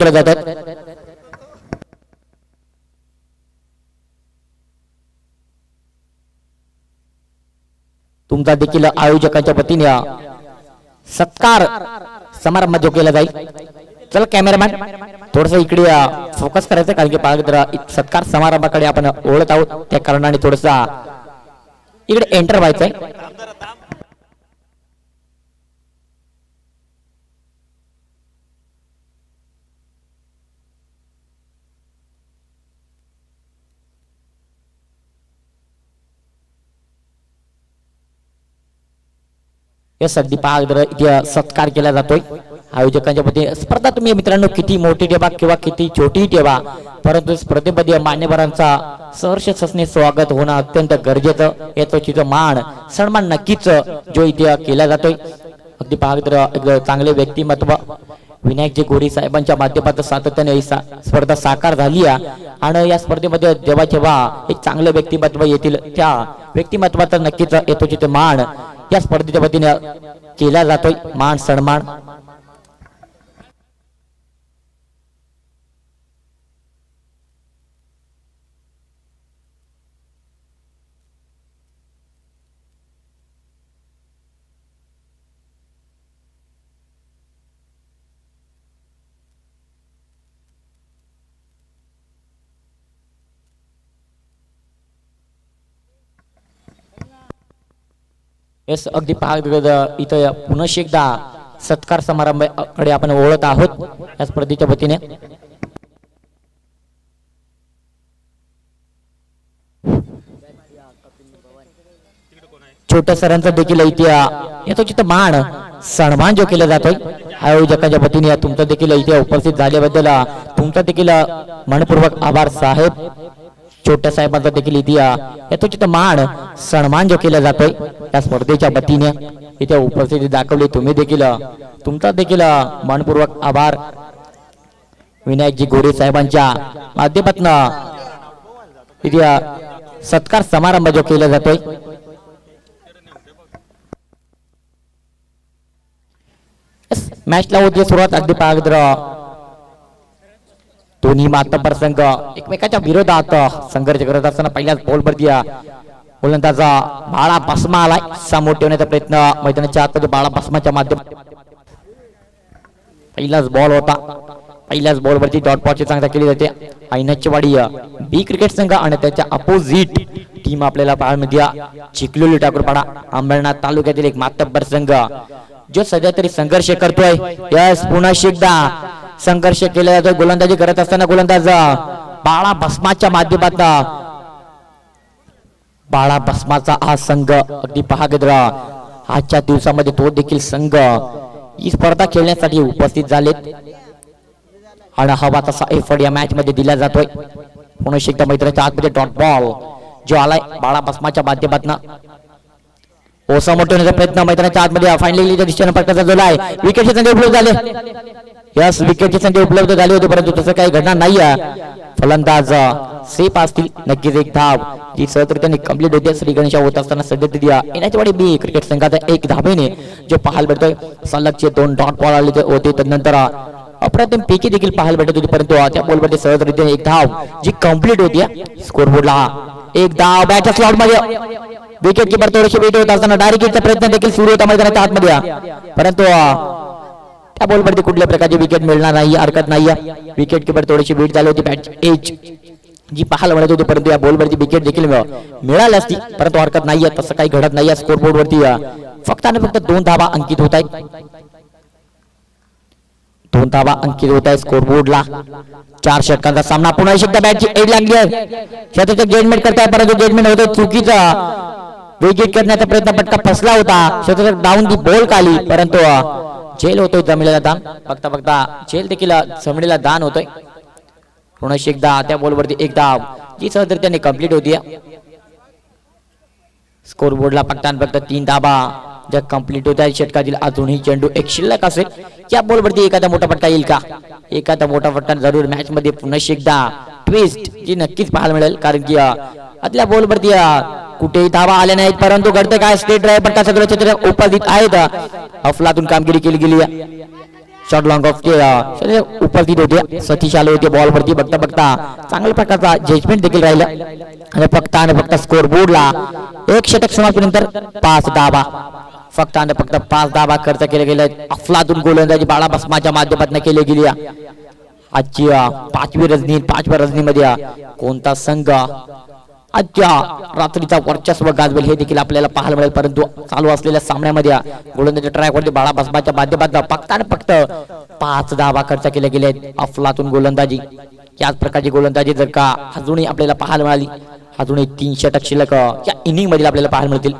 केल्या जातात. तुमचा देखील आयोजकांच्या वतीने सत्कार समारंभ जो केला जाईल. चल कॅमेरामॅन थोडस इकडे फोकस करायचं, कारण की सत्कार समारंभाकडे आपण ओळख आहोत, त्या कारणाने थोडसा इकडे एंटर व्हायचंय. या सध्या पाहत सत्कार केला जातोय आयोजकांच्या वतीने. स्पर्धा तुम्ही मित्रांनो किती मोठी ठेवा किंवा किती छोटी ठेवा, परंतु स्पर्धेमध्ये मान्यवरांचा सहर्ष ससने स्वागत होणं अत्यंत गरजेचं. याचं मान सन्मान नक्कीच जो इथे केला जातोय. अगदी पाहत चांगले व्यक्तिमत्व विनायकजी गोरे साहेबांच्या माध्यमातून सातत्याने ही स्पर्धा साकार झाली आहे. आणि या स्पर्धेमध्ये जेव्हा जेव्हा एक चांगलं व्यक्तिमत्व येतील, त्या व्यक्तिमत्वाचा नक्कीच येतो मान या स्पर्धेच्या वतीने केला जातोय. मान सन्मान येस. अगदी इथं पुन्हा एकदा सत्कार समारंभाकडे आपण ओळखत आहोत या स्पर्धेच्या वतीने. छोट्या सरांचा देखील इथे येतो चित्र मान सन्मान जो केला जातोय आयोजकांच्या वतीने. तुमचा देखील इथे उपस्थित झाल्याबद्दल तुमचा देखील मनपूर्वक आभार साहेब. छोट्या साहेबांचा देखील इथे येतो मान सन्मान जो केला जातोय या स्पर्धेच्या वतीने. इथे उपस्थिती दाखवली, तुम्ही देखील तुमचा देखील मनपूर्वक आभार. विनायकजी गोरे साहेबांच्या माध्यमातून इथे सत्कार समारंभ जो केला जातोय. मॅचला होती सुरुवात. अगदी पाहत दोन्ही मातब्बर संघ एकमेकाच्या विरोधात संघर्ष करत असताना पहिल्याच बॉलवरती गोलंदाजा बाळा बसमा आलाय. समोर ठेवण्याचा प्रयत्न मैदानाच्या आतमध्ये बाळा बसमाच्या माध्यमातून. पहिलाच बॉल होता, पहिल्याच बॉलवरती डॉट बॉलची चांगली केली जाते. ऐनाचीवाडी बी क्रिकेट संघ आणि त्याच्या अपोजिट टीम आपल्याला पाहायला मिळते चिखलोली ठाकूरपाडा अंबरनाथ तालुक्यातील एक मातब्बर संघ जो सध्या तरी संघर्ष करतोय. यस, पुन्हा एकदा संघर्ष केला जातो. गोलंदाजी करत असताना गोलंदाज बाळा भस्माच्या माध्यमातून बाळा भस्माचा हा संघ अगदी पहागद्र आजच्या दिवसामध्ये तो देखील संघ ही स्पर्धा खेळण्यासाठी उपस्थित झालेत आणि हवा तसा एफर्ट या मॅच मध्ये दिला जातोय. पुन्हा एकदा मैदानाच्या आतमध्ये डॉट बॉल जो आलाय बाळा भस्माच्या माध्यमातून. ओसा मोठवण्याचा प्रयत्न मैदानाच्या आतमध्ये फायनलीच्या दिशेने प्रकारचा झाला आहे. विकेटचे संधी उपलब्ध झाले. यस, विकेटचे संधी उपलब्ध झाले होते, परंतु तसं काही घडणार नाहीये. फलंदाज सेफ असतील. नक्कीच एक धाव जी सहजरित्याने कंप्लीट होते. श्री गणेश होत असताना सध्या येण्याची बी क्रिकेट संघाचा एक धावेने जो पाहायला भेटतोय. सलगचे 2 डॉट बॉल आले होते, त्यानंतर अप्रतिम पैकी देखील पाहायला भेटत होती, परंतु त्या बॉलमध्ये सहजरित्याने एक धाव जी कंप्लीट होती. स्कोरबोर्डला एक धाव बॅटच्या स्लॉट मध्ये. विकेट किपर थोडीशी वेट होत असताना डायरेक्टचा प्रयत्न देखील सुरू होता मैदानाच्या आतमध्ये, परंतु त्या बॉलवरती कुठल्या प्रकारची विकेट मिळणार नाही, हरकत नाही. विकेट किपर थोडीशी वेट झाली होती. बॅट एज जी पाहायला मिळत होती, परंतु या बॉलवरती विकेट देखील मिळाली असती, परंतु हरकत नाहीये. तसं काही घडत नाही. स्कोरबोर्ड वरती फक्त आणि फक्त 2 धावा अंकित होत आहेत. 2 धावा अंकित होत आहे स्कोरबोर्डला. 4 षटकांचा सामना. पुन्हा एकदा बॅटची एड लागली आहे. शतकाचे जजमेंट करताय, परंतु जजमेंट होतं चुकीचा. विकेट करण्याचा प्रयत्न पटका फसला होता. शतक डाऊन दी बॉल खाली, परंतु जेल होतोय जमिनीला दान. बघता बघता जेल देखील जमिनीला दान होतोय. पुन्हा एकदा त्या बॉलवरती एक धाव जी सहजरित्याने कंप्लीट होती. स्कोरबोर्डला फक्त फक्त 3 धावा ज्या कंप्लीट होत आहे. षटकातील अजूनही चेंडू एक शिल्लक असेल. त्या बॉलवरती एखादा मोठा फटका येईल का? एखादा मोठा फटका जरूर मॅच मध्ये पुन्हा एकदा ट्विस्ट जी नक्कीच पाहायला मिळेल, कारण की आतल्या बॉलवरती कुठेही धावा आल्या नाहीत, परंतु घडते काय स्टेट ड्राइव्ह फटका सगळं चित्र उपस्थित आहेत. अफलातून कामगिरी केली गेली. शॉर्ट लॉंग ऑफ उपस्थित होते. सतीश आले होते बॉल वरती. बघता बघता चांगल्या प्रकारचा जजमेंट देखील राहिला आणि फक्त स्कोर बोर्डला एक षटक समाप्तीनंतर 5 धावा, फक्त 5 धावा खर्च केले गेले. अफलातून गोलंदाजी बाळा बसमाच्या माध्यमातून केली गेली. आजची 5व्या रजनीमध्ये कोणता संघ आजच्या रात्रीचा वर्चस्व गाजवेल हे देखील आपल्याला पाहायला मिळेल. परंतु चालू असलेल्या सामन्यामध्ये गोलंदाजी ट्रॅक वरती बाळा बसमाच्या माध्यमातून फक्त 5 धावा खर्च केले गेले. अफलातून गोलंदाजी, याच प्रकारची गोलंदाजी जर का अजूनही आपल्याला पाहायला मिळाली, अजूनही 3 षटक शिल्लक या इनिंग मध्ये आपल्याला पाहायला मिळतील.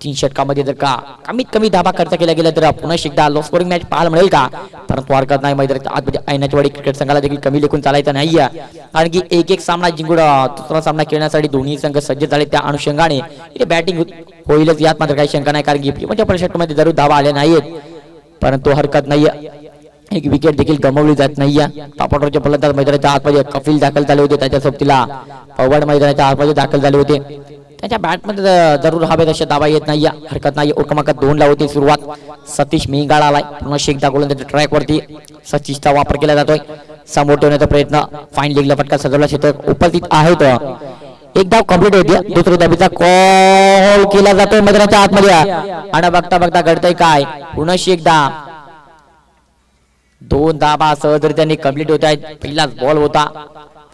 3 षटकामध्ये जर का कमीत कमी धावा खर्च केल्या गेल्या तर पुन्हा एकदा लो स्कोरिंग मॅच पाहायला मिळेल का? परंतु हरकत नाही. मैदानाच्या आतमध्ये ऐनाचवाडी क्रिकेट संघाला देखील कमी लेखून चालायचं नाहीये, कारण की एक सामना जिंकून दुसरा सामना खेळण्यासाठी दोन्ही संघ सज्ज झाले. त्या अनुषंगाने इथे बॅटिंग होईलच, यात मात्र काही शंका नाही, कारण की प्रीमियमच्या षटकामध्ये जरूर धावा आल्या नाहीत. परंतु हरकत नाहीये, एक विकेट देखील गमावली जात नाहीये. टॉपऑर्डरचे फलंदाज मैदानाच्या आतमध्ये कपिल दाखल झाले होते, त्याच्या सोबतीला पवार मैदानाच्या आतमध्ये दाखल झाले होते. त्याच्या बॅटमध्ये जरूर हवे तसे धावा येत नाहीये. हरकत नाही. क्रमांक 2 ला होती सुरुवात. सतीश मेंगाळ आलाय पुन्हा एकदा गोलंदाजी ट्रॅक वरती. सतीशचा वापर केला जातोय, समोर ठेवण्याचा प्रयत्न. फाईन लेगला फटका सजवला षटक उपस्थित आहेत. एक धाव कंप्लीट होती. दुसऱ्या धाबीचा कॉल केला जातोय मैदानाच्या आतमध्ये आणि बघता बघता घडतंय काय, पुन्हा एकदा 2 धावा सहजरित्याने कंप्लीट होत आहेत. पहिलाच बॉल होता,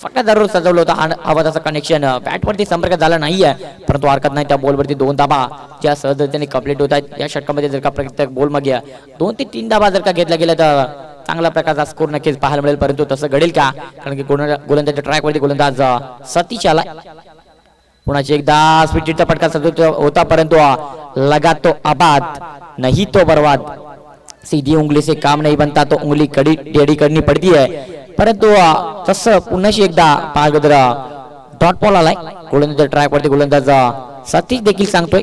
फक्त जरूर सजवलं होतं आणि आवाजाचं कनेक्शन बॅट वरती संपर्क झाला नाहीये. परंतु हरकत नाही, त्या बॉल वरती 2 धावा ज्या सहजरित्याने कंप्लीट होत आहेत. या षटकामध्ये जर का प्रत्येक बॉल मध्ये 2 ते 3 धावा जर का घेतल्या गेल्या तर चांगल्या प्रकारचा स्कोर नक्कीच पाहायला मिळेल. परंतु तसं घडेल का? कारण की गोलंदाजी ट्रॅक वरती गोलंदाज सतीश आला. पुन्हा एकदा स्पीडचा फटका सजवत होता, परंतु लगा तो आबाद नहीं तो बर्बाद. सीधी उंगली से काम नहीं बनता तो उंगली टेढ़ी करनी पड़ती है. परंतु तसं पुन्हा एकदा पागदर डॉट बॉल आलाय गोलंदाज ट्रॅक वरती. गोलंदाज सतीश देखील सांगतोय,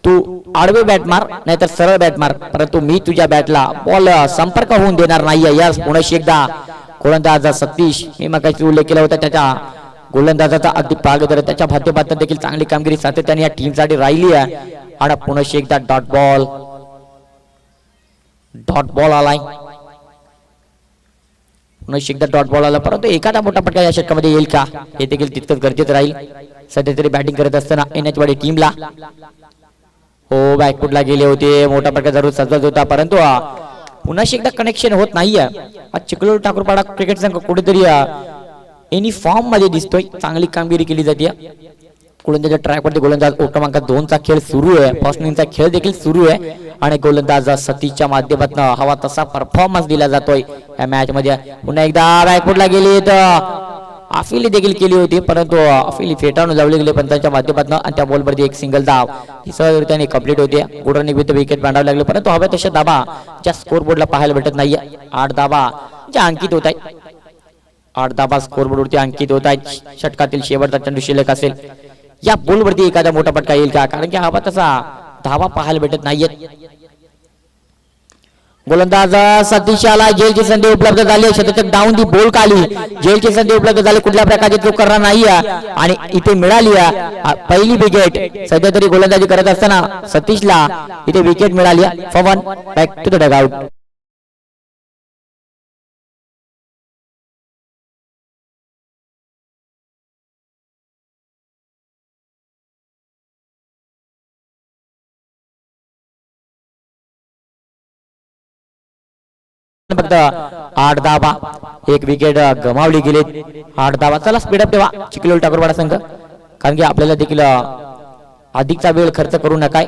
तू आडवे बॅट मार नाहीतर सरळ बॅट मार, परंतु मी तुझ्या बॅटला बॉल संपर्क होऊन देणार नाहीये. यास पुन्हा एकदा गोलंदाज सतीश, मी मगाशी उल्लेख केला होता त्याच्या गोलंदाजाचा अगदी पागदर, त्याच्या माध्यमातून देखील चांगली कामगिरी सातत्याने या टीम साठी राहिली आहे. आणि पुन्हा एकदा डॉट बॉल आलाय. पुन्हा एकदा डॉट बॉल आला, परंतु एखादा मोठा फटका या षटकामध्ये येईल का हे देखील तितकंच गरजेचं राहील. सध्या तरी बॅटिंग करत असताना एनएचवाडी टीमला हो बॅकफुटला गेले होते. मोठा फटका जरूर सजवत होता, परंतु पुन्हा एकदा कनेक्शन होत नाहीये. चिखलोड ठाकूरपाडा क्रिकेट संघ कुठेतरी एनी फॉर्म मध्ये दिसतोय. चांगली कामगिरी केली जाते. गोलंदाज ट्रॅक वरती गोलंदाज क्रमांक 2 चा खेळ सुरू आहे. फर्स्ट इनिंगचा खेळ देखील सुरू आहे आणि गोलंदाज सतीशच्या माध्यमातून हवा तसा परफॉर्मन्स दिला जातोय या मॅच मध्ये. पुन्हा एकदा बॅकफुटला गेली तर आफिली देखील केली होती, परंतु आफिली फेटाळून लावली गेली पण त्यांच्या माध्यमातून आणि त्या बॉलवरती एक सिंगल धाव ही सहजरित्याने कंप्लीट होते. गुड रनिंग विथ विकेट बांधावे लागले, परंतु हव्या तशा धावा ज्या स्कोर बोर्डला पाहायला भेटत नाहीये. 8 धावा ज्या अंकित होत आहेत, 8 धावा स्कोर बोर्डवरती अंकित होत आहेत. षटकातील शेवटचा चेंडू शिल्लक असेल. या बॉलवरती एखादा मोठा फटका येईल का? कारण की हवा तसा धावा पाहायला भेटत नाहीयेत. गोलंदाज सतीशाला जेलची संधी उपलब्ध झाली. शतक डाऊन दी बॉल खाली जेलची संधी उपलब्ध झाली. कुठल्या प्रकारची चूक करणार नाही आणि इथे मिळाली पहिली विकेट. सध्या तरी गोलंदाजी करत असताना सतीशला इथे विकेट मिळाली. फवन बॅक टू द डगआउट. फक्त 8 धावा, एक विकेट गमावली गेली. 8 धावा. चला स्पीडअप ठेवा चिखलोड ठाकूरपाडा संघ, कारण की आपल्याला देखील अधिकचा वेळ खर्च करू नका.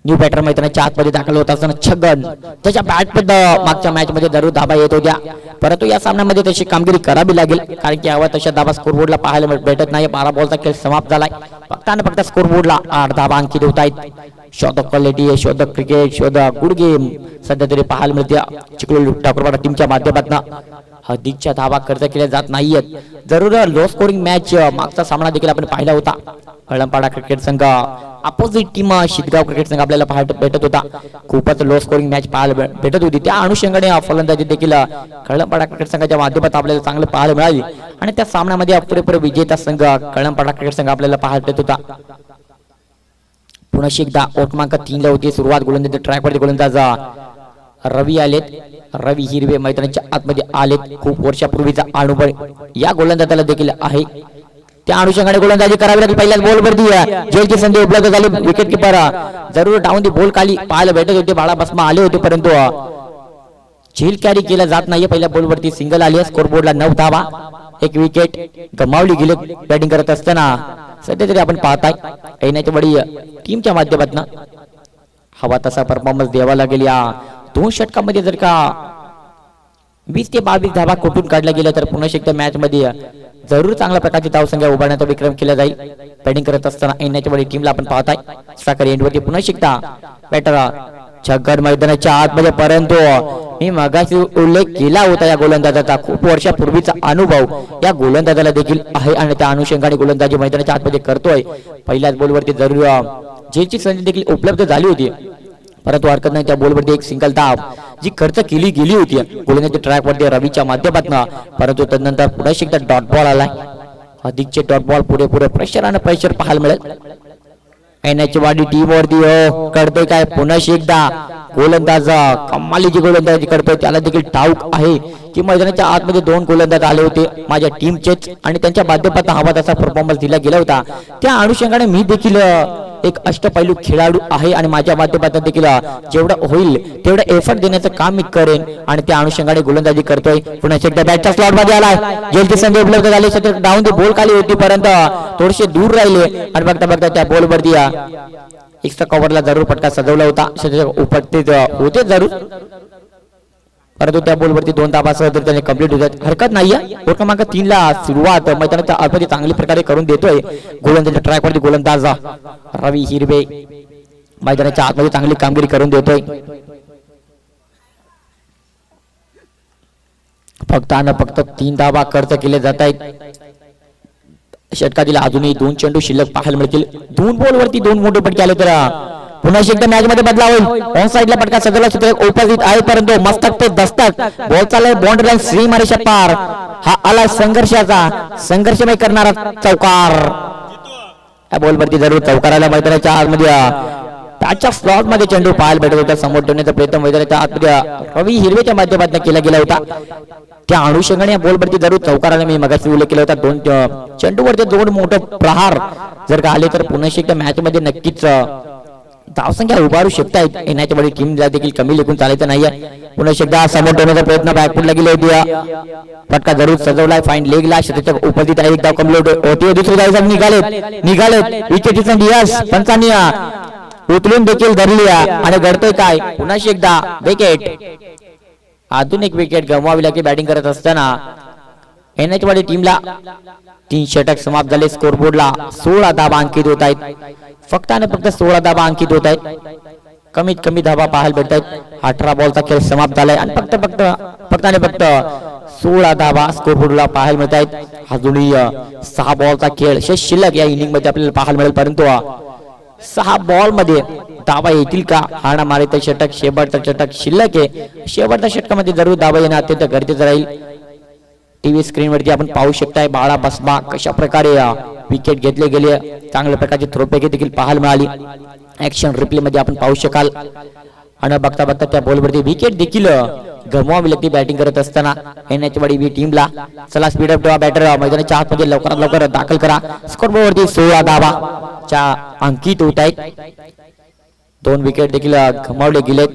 न्यू बॅटर मैदानाच्या आतमध्ये दाखल होत असताना छगन त्याच्या बॅटमध्ये मागच्या मॅच मध्ये जरूर धाबा येत होत्या, परंतु या सामन्यामध्ये तशी कामगिरी करावी लागेल, कारण की हवा तशा धाबा स्कोरबोर्डला पाहायला भेटत नाही. 12 बॉलचा खेळ समाप्त झालाय. फक्त स्कोरबोर्डला 8 धाबा अंकित होत आहेत. शॉट ऑफ क्वालिटी, शोध क्रिकेट, शोध गुड गेम सध्या तरी पाहायला मिळते चिखलोड ठाकूरपाडा टीमच्या माध्यमातून. अधिकच्या धावा खर्च केल्या जात नाहीयेत. जरूर लो स्कोरिंग मॅच मागचा सामना देखील आपण पाहिला होता. कळंपाडा क्रिकेट संघ अपोजिट टीम शिदगाव क्रिकेट संघ आपल्याला पाहायला भेटत होता. खूपच लो स्कोरिंग मॅच पाहायला भेटत होती. त्या अनुषंगाने फलंदाजी देखील कळंपाडा क्रिकेट संघाच्या माध्यमातून आपल्याला चांगलं पाहायला मिळाली आणि त्या सामन्यामध्ये पुरेपूर विजेता संघ कळंपाडा क्रिकेट संघ आपल्याला पाहायला भेटत होता. पुन्हा एकदा ओट क्रमांक 3 ला होती सुरुवात. गोलंदाजी ट्रॅकवरती गोलंदाज रवी आलेत. रवी हिरवे मैदानाच्या आतमध्ये आलेत. खूप वर्षापूर्वीचा अनुभव या गोलंदाजाला देखील आहे. त्या अनुषंगाने गोलंदाजी करावी लागेल. पहिल्याच बॉलवरती जेलची संधी उपलब्ध झाली. विकेट किपर जरूर डाऊन दी बॉल खाली पाहायला भेटत होते. बाळा बसमा आले होते परंतु झेल कॅरी केला जात नाही. पहिल्या बॉलवरती सिंगल आली. स्कोर बोर्डला 9 धावा. एक विकेट गमावली गेली बॅटिंग करत असताना. सध्या तरी आपण पाहताय येण्याच्या वेळी टीमच्या माध्यमातून हवा तसा परफॉर्मन्स द्यावा लागेल. या 2 षटकामध्ये जर का 20 ते 22 धावा कुठून काढल्या गेल्या तर पुन्हा एकदा मॅच मध्ये जरूर चांगल्या प्रकारची धावसंख्या उभारण्याचा विक्रम केला जाईल. बॅटिंग करत असताना येण्याच्या वेळी टीमला आपण पाहताय साखर एंडवरती पुन्हा एकदा बॅटर छगन मैदानाच्या आतमध्ये. परंतु मी मगाशी उल्लेख केला होता या गोलंदाजाचा खूप वर्षापूर्वीचा अनुभव या गोलंदाजाला देखील आहे आणि त्या अनुषंगाने गोलंदाजी मैदानाच्या आतमध्ये करतोय. पहिल्याच बॉलवरती जरूर जेची संधी देखील उपलब्ध झाली होती परंतु हरकत नाही. त्या बॉलवरती एक सिंगल धाव जी खर्च केली गेली होती गोलंदाजी ट्रॅकवरती रवीच्या माध्यमातून. परंतु तदनंतर पुन्हा एकदा डॉट बॉल आलाय. अधिकचे डॉट बॉल पुढे प्रेशर आणि प्रेशर पाहायला मिळेल. एनएच वाडी टीम वरती करतोय काय पुन्हा एकदा गोलंदाज कमालीची गोलंदाजी करतोय. त्याला देखील ठाऊक आहे की मैदानाच्या आतमध्ये 2 गोलंदाज आले होते माझ्या टीमचेच आणि त्यांच्या माध्यमातून हवा तसा परफॉर्मन्स दिला गेला होता. त्या अनुषंगाने मी देखील एक अष्टपैलू खेळाडू आहे आणि माझ्या माध्यमातून देखील जेवढं होईल तेवढं एफर्ट देण्याचं काम मी करेन आणि त्या अनुषंगाने गोलंदाजी करतोय. पुन्हा एकदा बॅटच्या स्लॉट मध्ये आलाय. जेलची संधी उपलब्ध झाली. डाऊन दी बॉल खाली होती परंतु थोडेसे दूर राहिले आणि बघता त्या बॉल वरती एक्स्ट्रा कव्हरला जरूर फटका सजवला होता. उपस्थित होते जरूर परंतु त्या बॉलवरती 2 धावासह जर त्याने कंप्लीट होतात हरकत नाहीये. ओव्हर क्रमांक 3 ला सुरुवात मैदानाच्या आतमध्ये चांगली प्रकारे करून देतोय. गोलंदाजी ट्रॅकवरती गोलंदाज रवी हिरवे मैदानाच्या आतमध्ये चांगली कामगिरी करून देतोय. फक्त 3 धावा खर्च केले जात आहेत. षटकातील अजूनही 2 चेंडू शिल्लक पाहायला मिळतील. 2 बॉलवरती 2 मोठे फटके आले तर पुन्हा एकदा मॅच मध्ये बदलाव होईल. ऑन साइडला फटका सजवला उपस्थित आहे परंतु मस्तक पे दस्तक बॉल चालय. बाउंड्री लाईन श्रीमारेच्या पार हा आला संघर्षमय करणारा चौकार. या बॉलवरती जरूर चौकाराला मैदानाच्या आतमध्ये त्याच्या स्लॉट मध्ये चेंडू पाहायला भेटत होता. समोर ठेवण्याचा प्रयत्न मैदानाच्या आतमध्ये रवी हिरवेच्या माध्यमातून केला गेला होता. त्या अनुषंगाने या बॉलवरती जरूर चौकाराला मी मगाशी उल्लेख केला होता. 2 चेंडूवरती 2 मोठे प्रहार जर का आले तर पुन्हा एकदा मॅच मध्ये नक्कीच धावसंख्या उभारू शकतायत. येण्याच्या वेळी टीम देखील कमी लेखून चालायचं नाहीये. पुन्हा एकदा समोर ठेवण्याचा प्रयत्न बॅकफुटला गेली होती. फटका जरूर सजवलाय. फाईन लेगला त्याच्या उपस्थित आहे. एक धाव कम्प्लीट होती. दुसरी धाव निघालेत विकेटची संधी. यस पंचांनी उचलून देखील धरली आणि घडतोय काय पुन्हा एकदा विकेट. अजून एक विकेट गमवावी लागली बॅटिंग करत असताना. एनएच वाडी टीमला 3 षटक समाप्त झाले. स्कोर बोर्डला 16 धावा अंकित होत आहेत. फक्त 16 धावा अंकित होत आहेत. कमीत कमी धावा पाहायला भेटत आहेत. 18 बॉलचा खेळ समाप्त झालाय आणि फक्त 16 धावा स्कोर बोर्डला पाहायला मिळत आहेत. अजूनही 6 बॉलचा खेळ शिल्लक या इनिंग मध्ये आपल्याला पाहायला मिळेल परंतु 6 बॉल मध्ये धावा येतील का. हाणा मारित षटक शेवटचा षटक शिल्लक आहे. शेवटच्या षटकामध्ये जरूर धावा येणं अत्यंत गरजेचं राहील. टीव्ही स्क्रीन वरती आपण पाहू शकताय बाळा बसमा कशा प्रकारे विकेट घेतले गेले. चांगल्या प्रकारची थ्रोपैकी देखील पाहायला मिळाली. ऍक्शन रिप्ले मध्ये आपण पाहू शकाल आणि बघता त्या बॉलवरती विकेट देखील गमवावी लागते बॅटिंग करत असताना. एनएचवाडी बी टीमला चला स्पीड अप ठेवा. बॅटर मैदानाच्या आतमध्ये लवकरात लवकर दाखल करा. स्कोर बोर्डवरती 16 धावा अंकित होत आहेत. 2 विकेट देखील गमावले गेलेत.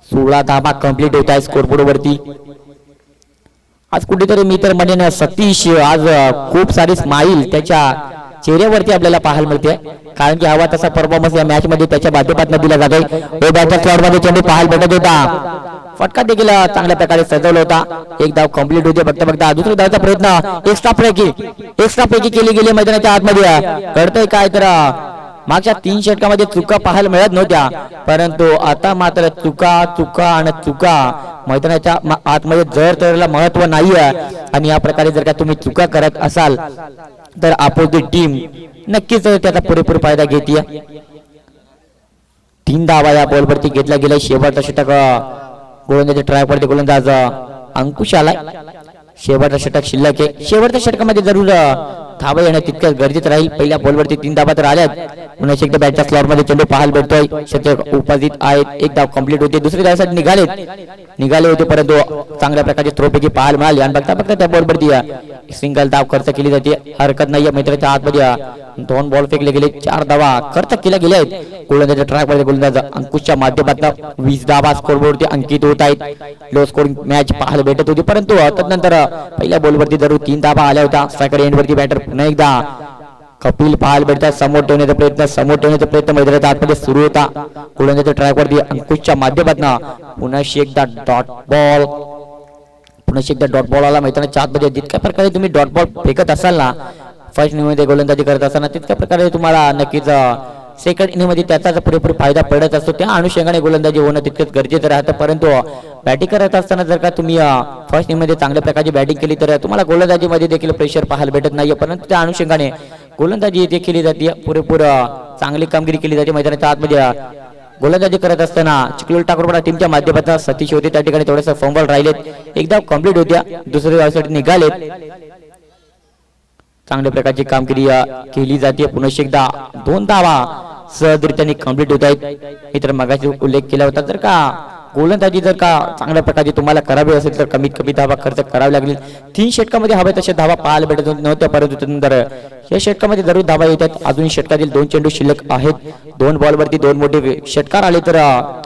सोळा धावा कंप्लीट होत आहे स्कोर बोर्ड वरती. आज कुठेतरी मी तर म्हणेन सतीश आज खूप सारी स्माइल त्याच्या चेहऱ्यावरती आपल्याला पाहायला मिळते कारण की हवा तसा परफॉर्मन्स या मॅच मध्ये त्याच्या बाध्यपातून दिला जातोय. बॅटच्या स्लॉट मध्ये चेंडू पाहायला भेटत होता. फटका देखील चांगल्या प्रकारे सजवला होता. एक धाव कंप्लीट होते. बघता दुसऱ्या धावचा प्रयत्न एक्स्ट्रा पैकी केली गेली मैदानाच्या आतमध्ये. घडतोय काय तर मागच्या 3 षटकामध्ये चुका पाहायला मिळत नव्हत्या, परंतु आता मात्र चुका मैदानाच्या आतमध्ये जर त्याला महत्व नाहीये आणि या प्रकारे जर का तुम्ही चुका करत असाल तर अपोजिट टीम नक्कीच त्याचा पुरेपूर फायदा घेते. 3 धावा या बॉलवरती घेतला गेला. शेवटचा षटक गोलंदाजी ट्रॅकवरती गोलंदाज अंकुश आलाय. शेवटचा षटक शिल्लक आहे. शेवटच्या षटकामध्ये जरूर धावा येणं तितकं गरजेचं राहील. पहिल्या बॉलवरती 3 धावा तर आल्यात. पुन्हा एकदा बॅटच्या स्लॉटमध्ये चेंडू पाहायला भेटतोय. षटक उपस्थित आहेत. 1 धाव कंप्लीट होते. दुसरी धावासाठी निघाले होते, परंतु चांगल्या प्रकारचे थ्रोपैकी पाहायला मिळाले आणि बघता त्या बॉलवरती सिंगल धाव खर्च केली जाते. हरकत नाहीये. मित्राच्या आतमध्ये 2 बॉल फेकले गेले. 4 धावा खर्च केल्या गेल्या आहेत. गोलंदाजाच्या ट्रॅकमध्ये गोलंदाज अंकुशच्या माध्यमातून 20 धावा स्कोरबोर्डवरती अंकित होत आहेत. लो स्कोरिंग मॅच पाहायला भेटत होती, परंतु तदनंतर पहिल्या बॉलवरती जरूर 3 धावा आल्या होत्या. स्ट्रायकर एंडवरती बॅटर पुन्हा एकदा कपिल पाहायला भेटतात. समोर ठेवण्याचा प्रयत्न मैदानाच्या आतमध्ये सुरू होता. गोलंदाजाच्या ट्रॅकवरती अंकुशच्या माध्यमातून पुन्हा एकदा डॉट बॉल आला. मैदानाच्या आतमध्ये जितक्या प्रकारे तुम्ही डॉट बॉल फेकत असाल ना फर्स्ट इनिंगमध्ये गोलंदाजी करत असताना, तितक्या प्रकारे तुम्हाला नक्कीच सेकंड इनिंगमध्ये त्याचा पुरेपूर फायदा पडत असतो. त्या अनुषंगाने गोलंदाजी होणं तितकंच गरजेचं राहतं. परंतु बॅटिंग करत असताना जर का तुम्ही फर्स्ट इनिंगमध्ये चांगल्या प्रकारची बॅटिंग केली तर तुम्हाला गोलंदाजीमध्ये देखील प्रेशर पाहायला भेटत नाहीये, परंतु त्या अनुषंगाने गोलंदाजी इथे केली जाते. पुरेपूर चांगली कामगिरी केली जाते. मैदानाच्या आतमध्ये गोलंदाजी करत असताना चिखलोली ठाकूरपाडा टीमच्या माध्यमातून सतीश होते. त्या ठिकाणी थोडेसे फंबल राहिलेत. एकदा कंप्लीट होत्या. दुसऱ्या धावासाठी निघालेत. चांगल्या प्रकारची कामगिरी केली जाते. पुन्हा एकदा 2 धावा सहजरित्याने कंप्लीट होत आहेत. मित्र मगाशी उल्लेख केला होता, जर का गोलंदाजी जर का चांगल्या प्रकारची तुम्हाला करावी असेल तर कमीत कमी धावा खर्च करावी लागेल. 3 षटकामध्ये हवे तसे धावा पाहायला भेटत नव्हत्या, परंतु त्यानंतर या षटकामध्ये जरूर धावा येतात. अजून षटकातील 2 चेंडू शिल्लक आहेत. 2 बॉलवरती 2 मोठे षटकार आले तर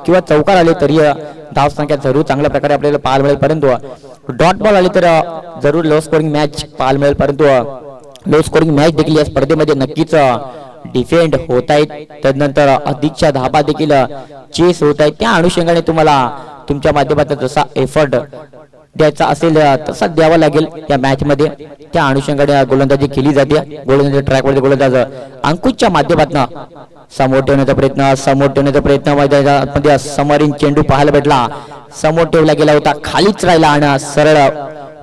किंवा चौकार आले तरी धाव संख्या जरूर चांगल्या प्रकारे आपल्याला पाहायला मिळेल, परंतु डॉट बॉल आले तर जरूर लो स्कोरिंग मॅच पाहायला मिळेल. परंतु लो स्कोरिंग मॅच देखील या स्पर्धेमध्ये नक्कीच डिफेंड होत आहेत. त्यानंतर अधिकच्या धाबा देखील चेस होत आहेत. त्या अनुषंगाने तुम्हाला तुमच्या माध्यमातून जसा एफर्ट द्यायचा असेल तसा द्यावा लागेल या मॅच मध्ये. त्या अनुषंगाने गोलंदाजी केली जाते. गोलंदाजी ट्रॅकवरती गोलंदाज अंकुशच्या माध्यमातून समोर ठेवण्याचा प्रयत्न मैदानामध्ये समोरील चेंडू पाहायला भेटला. समोर ठेवला गेला होता, खालीच राहिला आणि सरळ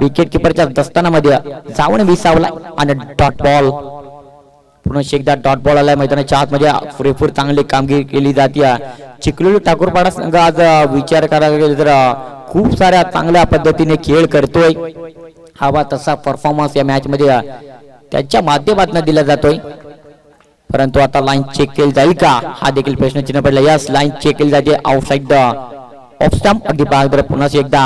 विकेट किपरच्या दस्तानामध्ये जाऊन विसावला आणि डॉट बॉल. पुन्हा एकदा डॉट बॉल आलाय. मैदानाच्या आतमध्ये पुरेपूर चांगली कामगिरी केली जाते. चिखलोली ठाकूरपाडा संघ आज विचार करायला गेले तर खूप साऱ्या चांगल्या पद्धतीने खेळ करतोय. हवा तसा परफॉर्मन्स या मॅच मध्ये त्याच्या माध्यमातून दिला जातोय, परंतु आता लाईन चेक केली जाईल का हा देखील प्रश्नचिन्ह पडला. यस, लाईन चेक केली जाते. Outside the off stump. अगदी बाहेर. पुन्हा एकदा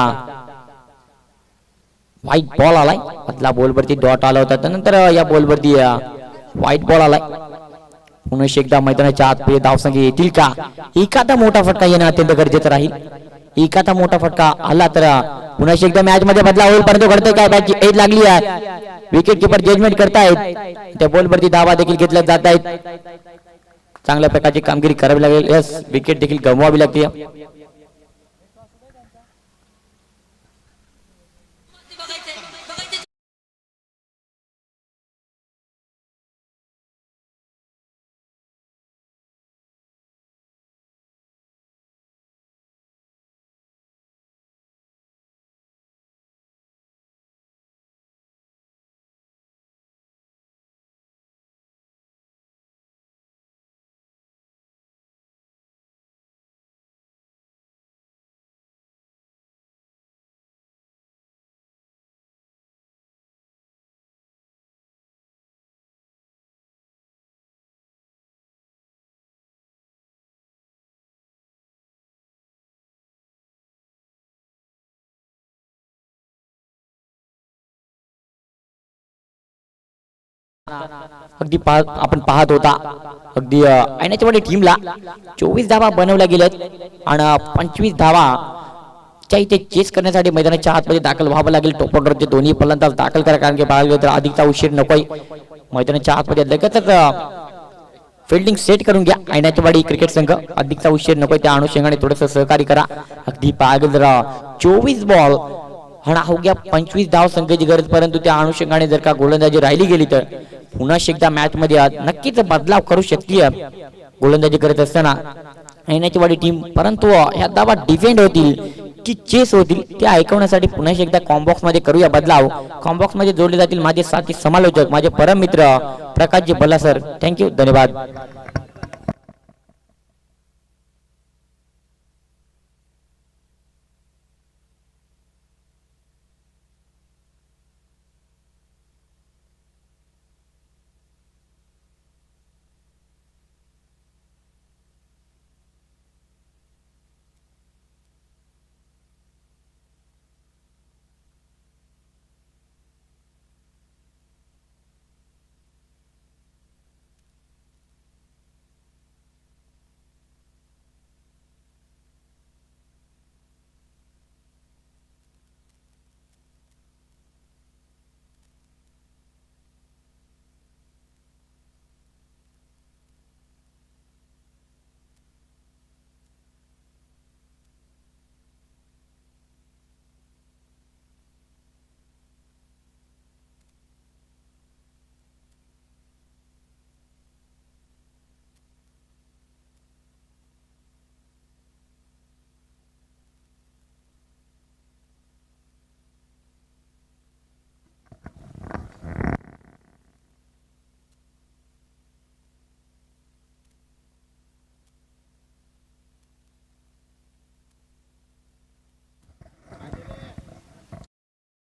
व्हाईट बॉल आलाय. मधला बॉलवरती डॉट आला होता, त्यानंतर या बॉलवरती व्हाईट बॉल आलाय. पुन्हा एकदा मैदानाच्या आत धावसंख्या येतील का. एखादा मोठा फटका येणं अत्यंत गरजेचं राहील. एखादा मोठा फटका आला तर पुन्हा एकदा मॅच मध्ये बदलाव होईल, परंतु घडतंय काय, बॅटची एज लागली आहे. विकेट किपर जजमेंट करतायत. त्या बॉलवरती धावा देखील घेतल्या जात आहेत. चांगल्या प्रकारची कामगिरी करावी लागेल. यस, विकेट देखील गमवावी लागते. अगदी आपण पाहत होता अगदी ऐनाच्या मध्ये टीमला 24 धावा बनवल्या गेल्यात आणि 25 धावा च्या इथे चेस करण्यासाठी मैदानाच्या आतमध्ये दाखल व्हावं लागेल. टॉप ऑर्डरचे दोन्ही फलंदाज दाखल करा, कारण की पाहायला गेलं तर अधिकचा उशीर नकोय. मैदानाच्या आतमध्ये लगेचच फिल्डिंग सेट करून घ्या. ऐनाचवाडी क्रिकेट संघ, अधिकचा उशीर नकोय. त्या अनुषंगाने थोडंसं सहकार्य करा. अगदी पाहायला गेलं 24 बॉल आणि अवघ्या 25 धाव संख्येची गरज, परंतु त्या अनुषंगाने जर का गोलंदाजी राहिली गेली तर पुन्हा एकदा मॅच मध्ये नक्कीच बदलाव करू शकते गोलंदाजी करत असताना येण्याची वाडी टीम, परंतु ह्या धावा डिफेंड होतील की चेस होतील ते ऐकवण्यासाठी पुन्हा एकदा कॉम्बॉक्स मध्ये करूया बदलाव. कॉम्बॉक्स मध्ये जोडले जातील माझे साथी समालोचक, माझे परम मित्र प्रकाशजी बल्ला सर. थँक्यू, धन्यवाद.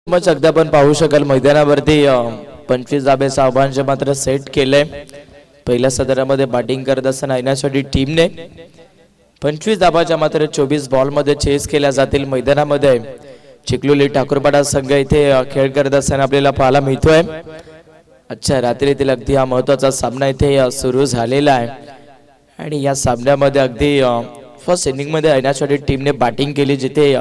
मच अगदी आपण पाहू शकाल मैदानावरती 25 धाब्याचं आव्हान जे मात्र सेट केलंय. पहिल्या सदरामध्ये बॅटिंग करत असताना येण्यासाठी टीमने 25 धाबाच्या मात्र 24 बॉल मध्ये चेस केल्या जातील. मैदानामध्ये चिखलोली ठाकूरपाडा संघ इथे खेळ करत असताना आपल्याला पाहायला मिळतोय. अच्छा, रात्रीतील अगदी हा महत्वाचा सामना इथे सुरू झालेला आहे आणि या सामन्यामध्ये अगदी फर्स्ट इनिंग मध्ये येण्यासाठी टीमने बॅटिंग केली, जिथे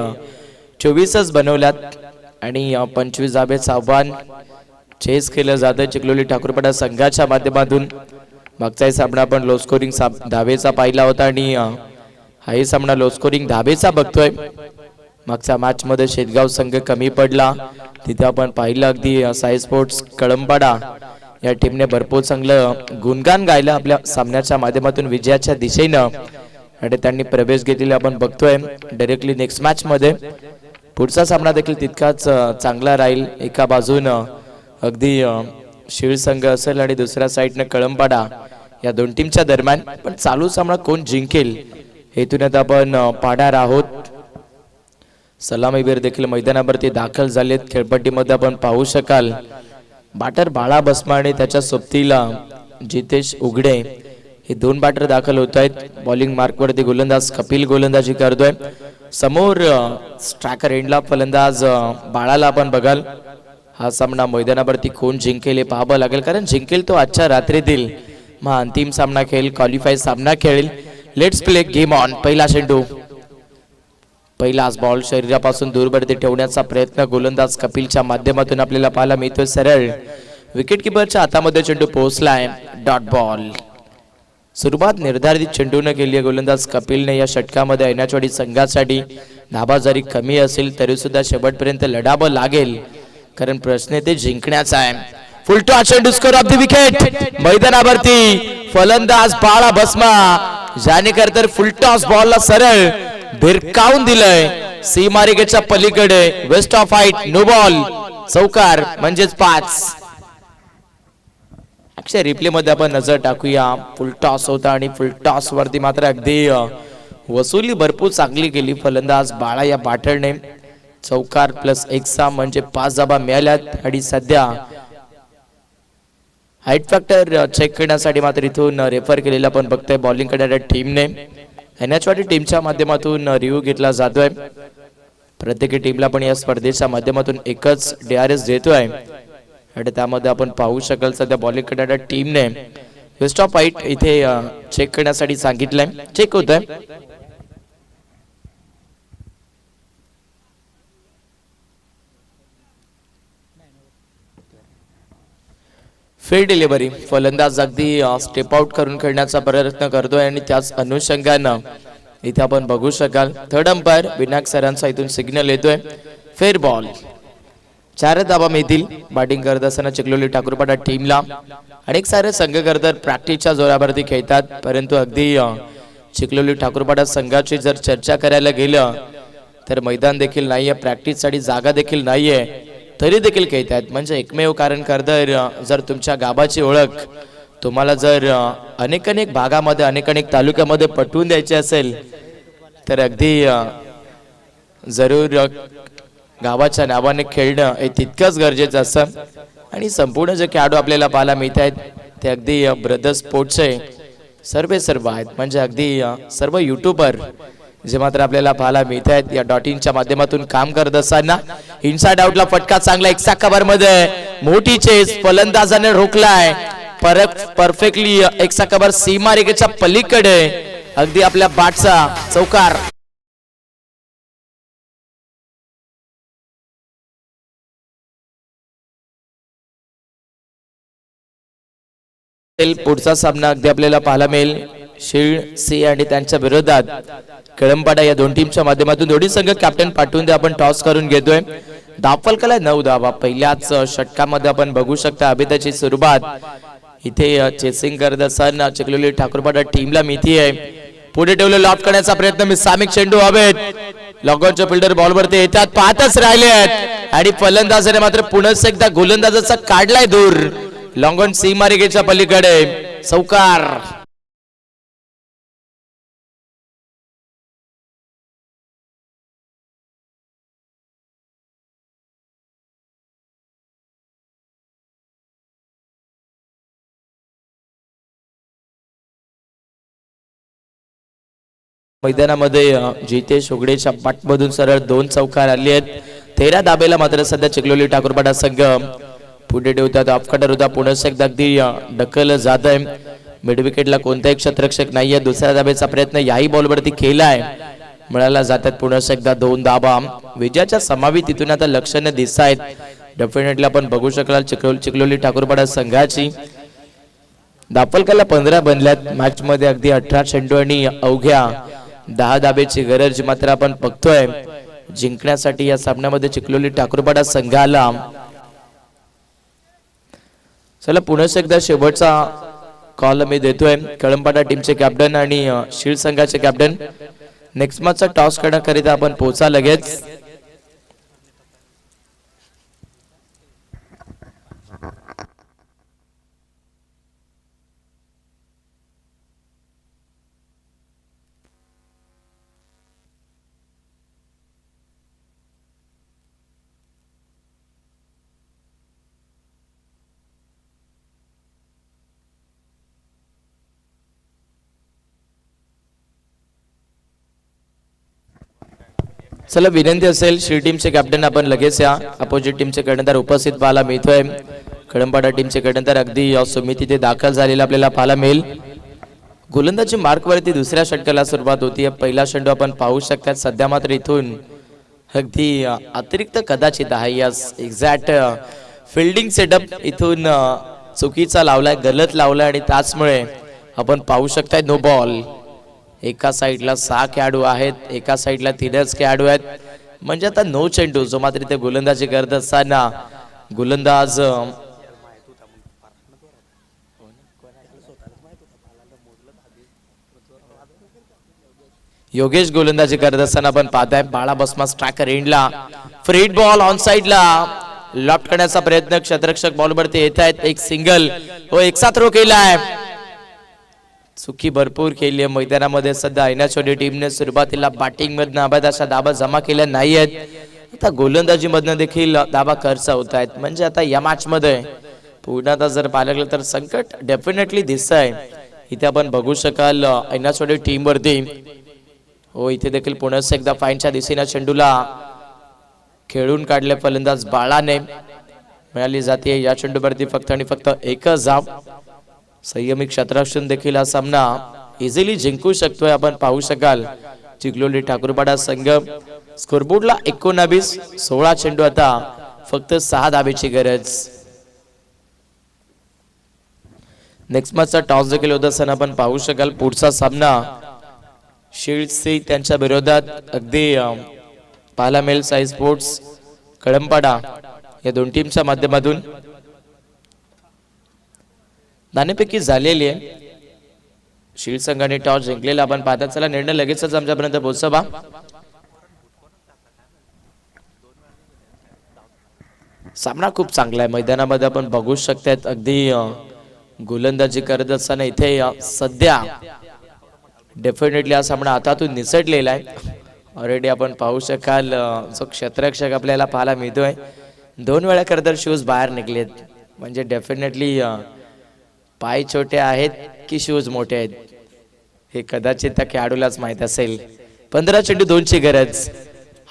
24च बनवल्यात आणि 25 धाब्याचं आव्हान चेस केलं जातं चिखलोली ठाकूरपाडा संघाच्या माध्यमातून. मागचा सामना आपण लो स्कोरिंग धाबेचा पाहिला होता आणि हाही सामना लो स्कोरिंग धाबेचा बघतोय. मागच्या मॅच मध्ये शेतगाव संघ कमी पडला, तिथे आपण पाहिलं अगदी साई स्पोर्ट्स कळंबाडा या टीमने भरपूर चांगलं गुणगान गायलं आपल्या सामन्याच्या माध्यमातून विजयाच्या दिशेनं आणि त्यांनी प्रवेश घेतलेला आपण बघतोय डायरेक्टली नेक्स्ट मॅच मध्ये. पुढचा सामना देखील तितकाच चांगला राहील. एका बाजूनं अगदी शिळ संघ असेल आणि दुसऱ्या साईडने कळंबाडा या दोन टीमच्या दरम्यान. पण चालू सामना कोण जिंकेल हेतून आता आपण पाहणार आहोत. सलामीवीर देखील मैदानावरती दाखल झालेत. खेळपट्टीमध्ये आपण पाहू शकाल बॅटर बाळा बसमा आणि त्याच्या सोबतीला जितेश उघडे हे दोन बॅटर दाखल होत आहेत. बॉलिंग मार्कवरती गोलंदाज कपिल गोलंदाजी करतोय. समोर स्ट्रायकर एंडला फलंदाज बाळाला आपण बघाल. हा सामना मैदानावरती कोण जिंकेल हे पाहावं लागेल, कारण जिंकेल तो आजच्या रात्रीतील मग अंतिम सामना खेळेल, क्वालिफाय सामना खेळेल. Let's play game on. पहिला चेंडू, पहिलाच बॉल शरीरापासून दूरवरती ठेवण्याचा प्रयत्न गोलंदाज कपिलच्या माध्यमातून आपल्याला पाहायला मिळतोय. सरळ विकेट किपरच्या हातामध्ये चेंडू पोहोचलाय. Dot ball. सुरुवात निर्धारित चेंडूने केली आहे गोलंदाज कपिलने. या षटकामध्ये ऐनाचवाडी संघासाठी धाबा जरी कमी असेल तरी सुद्धा शेवटपर्यंत लढावं लागेल, कारण प्रश्न ते जिंकण्याचा आहे. फुलटॉस चेंडू स्कोर ऑफ द विकेट. मैदानावरती फलंदाज बाळा बसमा जानेकर तर फुलटॉस बॉलला सरळ भिरकावून दिलंय सीमारेषेच्या पलीकडे. Waist of height, no ball, चौकार म्हणजेच 5. अक्षय रिप्ले मध्ये आपण नजर टाकूया. फुल टॉस होता आणि फुल टॉस वरती मात्र अगदी वसुली भरपूर चांगली केली फलंदाज बाळा या बॅटरने. चौकार प्लस 1 म्हणजे 5 धाबा मिळाल्यात आणि सध्या हाईट फॅक्टर चेक करण्यासाठी मात्र इथून रेफर केलेला आपण बघतोय बॉलिंग करणाऱ्या टीमने. एनएचवाडी टीमच्या माध्यमातून रिव्ह्यू घेतला जातोय. प्रत्येक टीमला पण या स्पर्धेच्या माध्यमातून एकच DRS देतोय आणि त्यामध्ये आपण पाहू शकाल सध्या बॉलिंग करणाऱ्या टीमने वेस्ट ऑफ हाईट इथे चेक करण्यासाठी सांगितलंय. चेक होतंय. Field delivery. फलंदाज अगदी स्टेप आउट करून खेळण्याचा प्रयत्न करतोय आणि त्याच अनुषंगानं इथे आपण बघू शकाल थर्ड अंपायर विनायक सरांचा इथून सिग्नल येतोय फेअर बॉल. 4 धाबा मिळतील बॅटिंग करत असताना चिखलोली ठाकूरपाडा टीमला. अनेक सारे संघ करतात प्रॅक्टिसच्या जोरावरती खेळतात, परंतु अगदी चिखलोली ठाकूरपाडा संघाची जर चर्चा करायला गेलं तर मैदान देखील नाहीये, प्रॅक्टिससाठी जागा देखील नाहीये, तरी देखील खेळतात. म्हणजे एकमेव कारण करदर जर तुमच्या गावाची ओळख तुम्हाला जर अनेक भागामध्ये अनेक तालुक्यामध्ये पटवून द्यायची असेल तर अगदी जरूर गावाच्या नावाने खेळणं हे तितकंच गरजेचं असतं. आणि संपूर्ण जे खेळाडू आपल्याला पाहायला मिळत आहेत ते अगदी ब्रदर्स स्पोर्ट्सचे सर्व आहेत. म्हणजे अगदी सर्व युट्यूबर जे मात्र आपल्याला पाहायला मिळत आहेत या .inच्या माध्यमातून काम करत असताना. इनसाइड आउटला फटका चांगला एक्सा कव्हर मध्ये मोठी चेस फलंदाजाने रोखलाय परफेक्टली एक्सा कव्हर सीमारेषेच्या पलीकडे अगदी आपल्या बॅटचा चौकार. पुढचा सामना अगदी आपल्याला पाहायला मिळेल शील्ड सी आणि त्यांच्या विरोधात कळंपाडा या दोन टीमच्या माध्यमातून. दोन्ही संघ कॅप्टन पाठवून दे आपण टॉस करून घेतोय. धावफलकाला 9 धावा पहिल्याच षटकामध्ये आपण बघू शकता. अभिताची सुरुवात इथे चेसिंग करत असताना चिखलोली ठाकूरपाडा टीमला मिळती आहे. पुढे ठेवले लॉफ्ट करण्याचा प्रयत्न सामिक चेंडू हवेत लॉगॉनच्या फिल्डर बॉलवरती येतात पाहतच राहिले आहेत आणि फलंदाजाने मात्र पुन्हा एकदा गोलंदाजाचा काढलाय दूर लॉंगॉन सीमारेषेच्या पलीकडे चौकार. मैदानामध्ये जितेश उघडेच्या पाठमधून सरळ 2 चौकार आले आहेत. 13 धाब्याला मात्र सध्या चिखलोली ठाकूरपाडा संघ पुढे ठेवतात. ऑफकटर होता पुन्हा एकदा अगदी ढकल जात आहे. मिड विकेटला कोणताही क्षेत्ररक्षक नाहीये. दुसऱ्या धाब्याचा प्रयत्न याही बॉलवरती केलाय मिळाला जातात पुन्हा एकदा 2 धाबा. विजयाच्या समावी तिथून आता लक्षणे दिसत आहेत. डेफिनेटली आपण बघू शकाल चिखलोली ठाकूरपाडा संघाची धावफलकाला 15 बनल्यात. मॅच मध्ये अगदी 18 चेंडू आणि अवघ्या 10 धाब्याची गरज मात्र आपण बघतोय जिंकण्यासाठी या सामन्यामध्ये चिखलोली ठाकूरपाडा संघाला. चला पुन्हा एकदा शेवटचा कॉल मी देतोय कळंपाडा टीमचे कॅप्टन आणि शील्ड संघाचे कॅप्टन. नेक्स्ट मॅचचा टॉस करण्याकरिता आपण पोहोचा लगेच. चला विनंती असेल श्री टीमचे कॅप्टन आपण लगेच या. अपोजिट टीमचे कर्णधार उपस्थित पाहायला मिळतोय. कळंपाडा टीमचे कर्णधार अगदी सुमित इथे दाखल झालेला आपल्याला पाहायला मिळेल. गोलंदाजी मार्क वरती दुसऱ्या षटकाला सुरुवात होती. पहिला चेंडू आपण पाहू शकतात. सध्या मात्र इथून अगदी अतिरिक्त कदाचित आहे यस एक्झॅक्ट फिल्डिंग सेटअप इथून चुकीचा लावलाय गलत लावलाय आणि त्याचमुळे आपण पाहू शकताय नो बॉल. एका साइडला 6 खेळाडू आहेत एका साइडला 3च खेळाडू आहेत. म्हणजे आता 9 चेंडू जो मात्र इथे गोलंदाजी करत असताना गोलंदाज योगेश गोलंदाजी करत असताना आपण पाहताय. बाळा बसमा स्ट्रायकर एंडला फ्रीड बॉल ऑन साइडला लॉफ्ट करण्याचा प्रयत्न क्षेत्ररक्षक बॉलवरती येत आहेत. एक सिंगल हो एकसा थ्रो केलाय. चुकी भरपूर केली आहे मैदानामध्ये. सध्या ऐनाचोडी टीमने सुरुवातीला बॅटिंग मधनं अबाध अशा धाबा जमा केल्या नाहीयेत. आता गोलंदाजी मधनं देखील धाबा खर्च होत आहेत. म्हणजे आता या मॅच मध्ये पुन्हा आता जर पाहायला गेलं तर संकट डेफिनेटली दिसत आहे. इथे आपण बघू शकाल ऐनाचोडी टीम वरती हो इथे देखील पुन्हा एकदा फाईनच्या दिशेने चेंडूला खेळून काढले फलंदाज बाळाने. मिळाली जाते या चेंडूवरती फक्त आणि फक्त एकच धाव. संयमी क्षेत्ररक्षण देखील हा सामना इझिली जिंकू शकतोय. आपण पाहू शकाल चिखलोली ठाकूरपाडा संघ स्कोरबोर्डला 19 16 चेंडू आता फक्त 6 धाब्याची गरज. नेक्स्ट मॅचचा टॉस देखील होत असताना आपण पाहू शकाल पुढचा सामना शील्ड सी त्यांच्या विरोधात अगदी पाहायला मिळेल साई स्पोर्ट्स कळंपाडा या दोन टीमच्या माध्यमातून नाणेफेकी झालेली आहे. शील्ड संघाने टॉस जिंकलेला आपण पाहतात. चला निर्णय लगेचच आमच्यापर्यंत पोहोचवा. सामना खूप चांगला आहे. मैदानामध्ये आपण बघू शकतात अगदी गोलंदाजी करत असताना इथे सध्या डेफिनेटली हा सामना हातातून निसटलेला आहे. ऑलरेडी आपण पाहू शकाल जो क्षेत्ररक्षक आपल्याला पाहायला मिळतोय 2 वेळा करतर शूज बाहेर निघलेत. म्हणजे डेफिनेटली पाय छोटे आहेत की शूज मोठे आहेत हे कदाचित त्या खेळाडूलाच माहित असेल. 15 चेंडू 2ची गरज.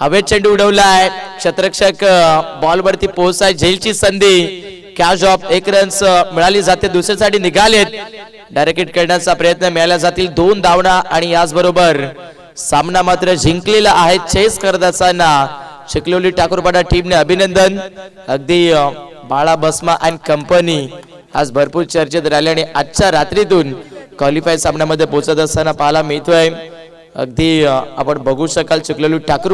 हवेत चेंडू उडवलाय. क्षेत्ररक्षक बॉल वरती पोहोचाय झेलची संधी. कॅच ऑफ 1 रन्स मिळाली जाते. दुसऱ्यासाठी निघालेत. डायरेक्ट हिट करण्याचा प्रयत्न मिळाला जातील. 2 धावना आणि याचबरोबर सामना मात्र जिंकलेला आहे. चेस करत असताना चिखलोली ठाकूरपाडा टीमने अभिनंदन. अगदी बाळा बसमा अँड कंपनी आज भरपूर चर्चेत राहिले आणि आजच्या रात्रीतून क्वालिफाय सामन्यामध्ये पोहोचत असताना पाहायला मिळतोय. अगदी आपण बघू शकाल चिखलोली ठाकूर